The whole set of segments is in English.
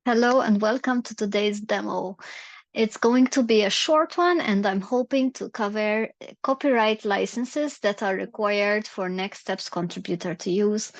Hello and welcome to today's demo. It's going to be a short one, and I'm hoping to cover copyright licenses that are required for Next Steps contributor to use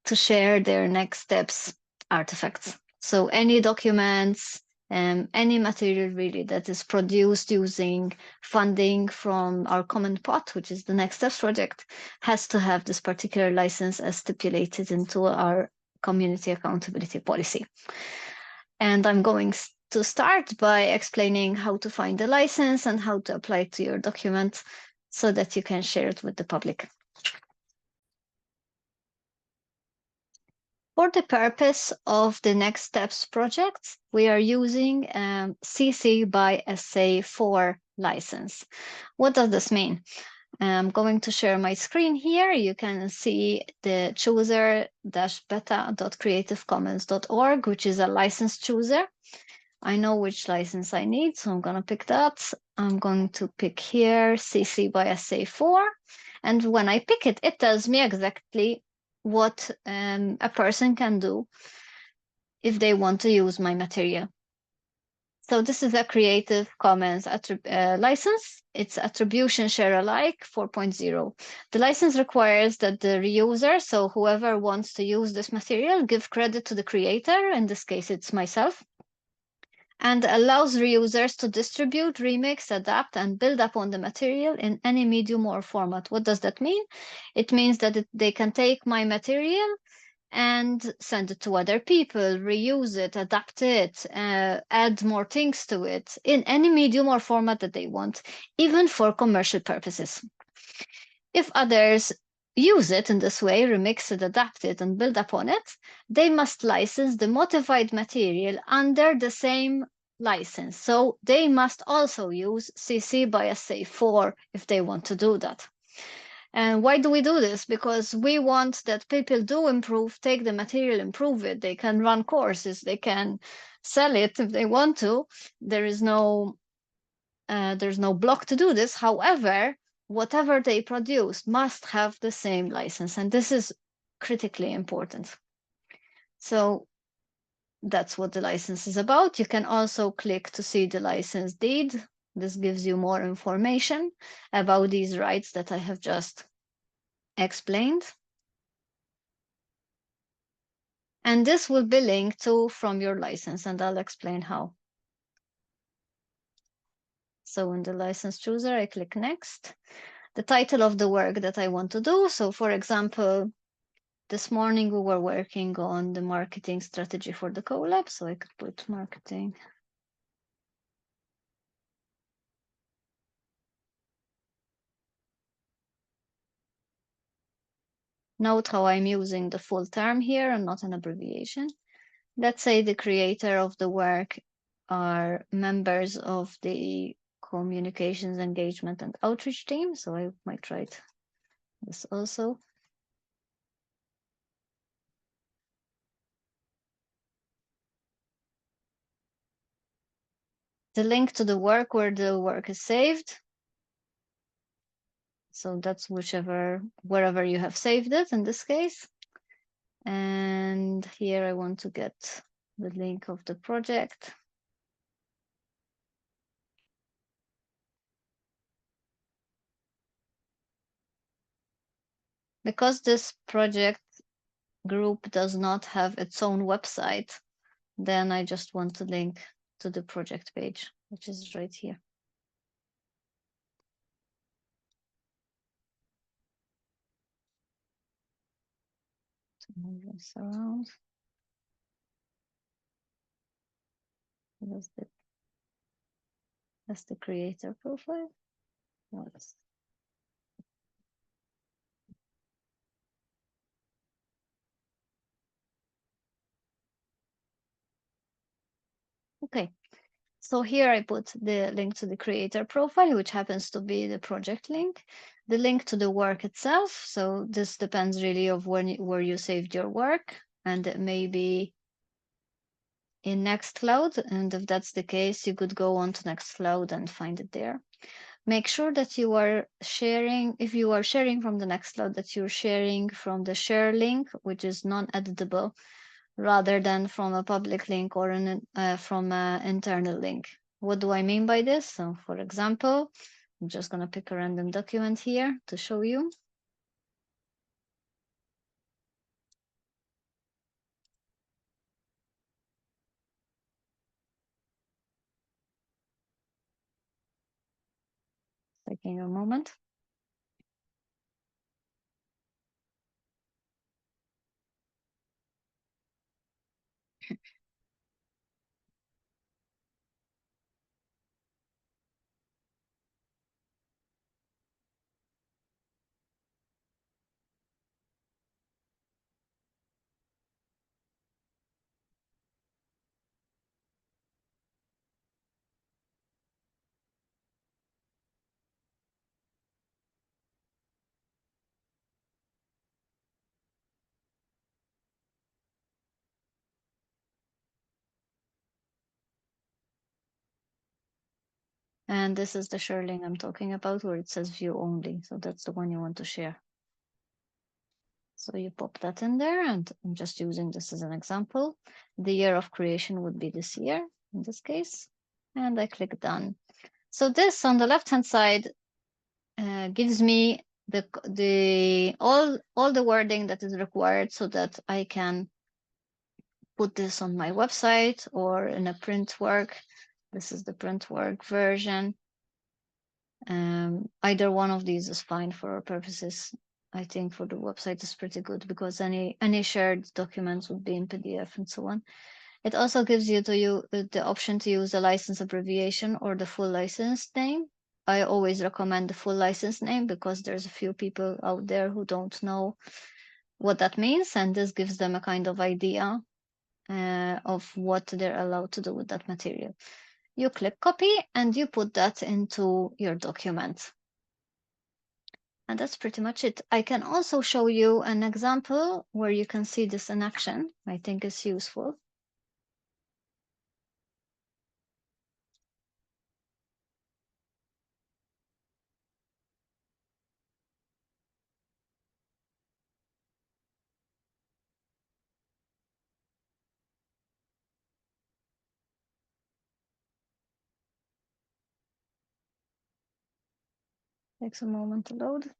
to share their Next Steps artifacts. So any documents, any material really that is produced using funding from our common pot, which is the Next Steps project, has to have this particular license as stipulated into our community accountability policy. And I'm going to start by explaining how to find the license and how to apply it to your document so that you can share it with the public. For the purpose of the Next Steps project, we are using CC by SA4 license. What does this mean? I'm going to share my screen here. You can see the chooser-beta.creativecommons.org, which is a license chooser. I know which license I need, so I'm going to pick that. I'm going to pick here CC by SA4. And when I pick it, it tells me exactly what a person can do if they want to use my material. So this is a Creative Commons license. It's attribution share alike 4.0. The license requires that the reuser, so whoever wants to use this material, give credit to the creator. In this case, it's myself, and allows reusers to distribute, remix, adapt, and build upon the material in any medium or format. What does that mean? It means that they can take my material and send it to other people, reuse it, adapt it, add more things to it in any medium or format that they want, even for commercial purposes. If others use it in this way, remix it, adapt it, and build upon it, they must license the modified material under the same license. So they must also use CC by SA4 if they want to do that. And why do we do this? Because we want that people do improve, take the material, improve it. They can run courses, they can sell it if they want to. There's no block to do this. However, whatever they produce must have the same license, and this is critically important. So that's what the license is about. You can also click to see the license deed. This gives you more information about these rights that I have just explained. And this will be linked to from your license, and I'll explain how. So in the license chooser, I click next. The title of the work that I want to do. So for example, this morning we were working on the marketing strategy for the collab, so I could put marketing. Note how I'm using the full term here and not an abbreviation. Let's say the creator of the work are members of the communications, engagement, and outreach team. So I might write this also. The link to the work where the work is saved. So that's wherever you have saved it in this case. And here I want to get the link of the project. Because this project group does not have its own website, then I just want to link to the project page, which is right here. To move this around. That's the creator profile. Yes. Okay, so here I put the link to the creator profile, which happens to be the project link, the link to the work itself. So this depends really of where you saved your work, and it may be in Nextcloud. And if that's the case, you could go on to Nextcloud and find it there. Make sure that you are sharing, if you are sharing from the Nextcloud, that you're sharing from the share link, which is non-editable, rather than from a public link or from an internal link. What do I mean by this? So for example, I'm just going to pick a random document here to show you. Taking a moment. And this is the share link I'm talking about where it says view only. So that's the one you want to share. So you pop that in there, and I'm just using this as an example. The year of creation would be this year in this case. And I click done. So this on the left-hand side gives me all the wording that is required so that I can put this on my website or in a print work. This is the print work version. Either one of these is fine for our purposes. I think for the website is pretty good because any shared documents would be in PDF and so on. It also gives you the option to use a license abbreviation or the full license name. I always recommend the full license name because there's a few people out there who don't know what that means, and this gives them a kind of idea of what they're allowed to do with that material. You click copy and you put that into your document. And that's pretty much it. I can also show you an example where you can see this in action. I think it's useful. Takes a moment to load.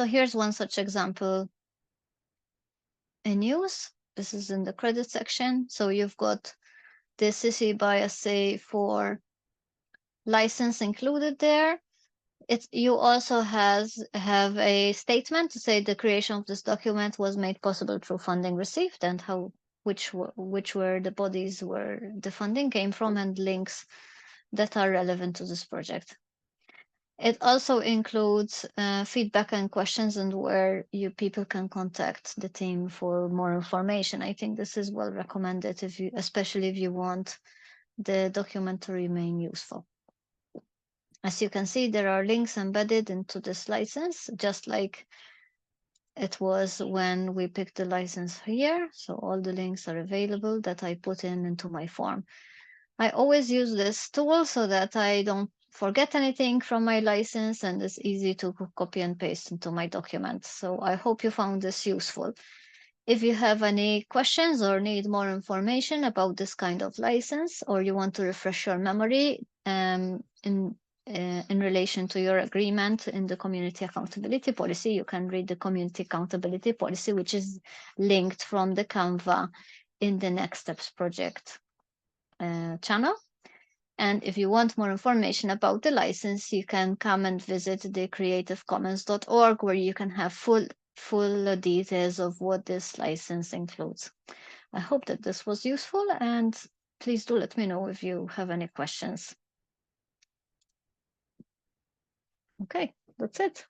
So here's one such example in use. This is in the credit section. So you've got the CC by SA4 license included there. You also have a statement to say the creation of this document was made possible through funding received and which were the bodies where the funding came from and links that are relevant to this project. It also includes feedback and questions and where people can contact the team for more information. I think this is well recommended especially if you want the document to remain useful. As you can see, there are links embedded into this license, just like it was when we picked the license here. So all the links are available that I put into my form. I always use this tool so that I don't forget anything from my license and it's easy to copy and paste into my document. So I hope you found this useful. If you have any questions or need more information about this kind of license, or you want to refresh your memory, in relation to your agreement in the community accountability policy. You can read the community accountability policy, which is linked from the Canva in the Next Steps project channel. And if you want more information about the license, you can come and visit the creativecommons.org, where you can have full details of what this license includes. I hope that this was useful, and please do let me know if you have any questions. Okay, that's it.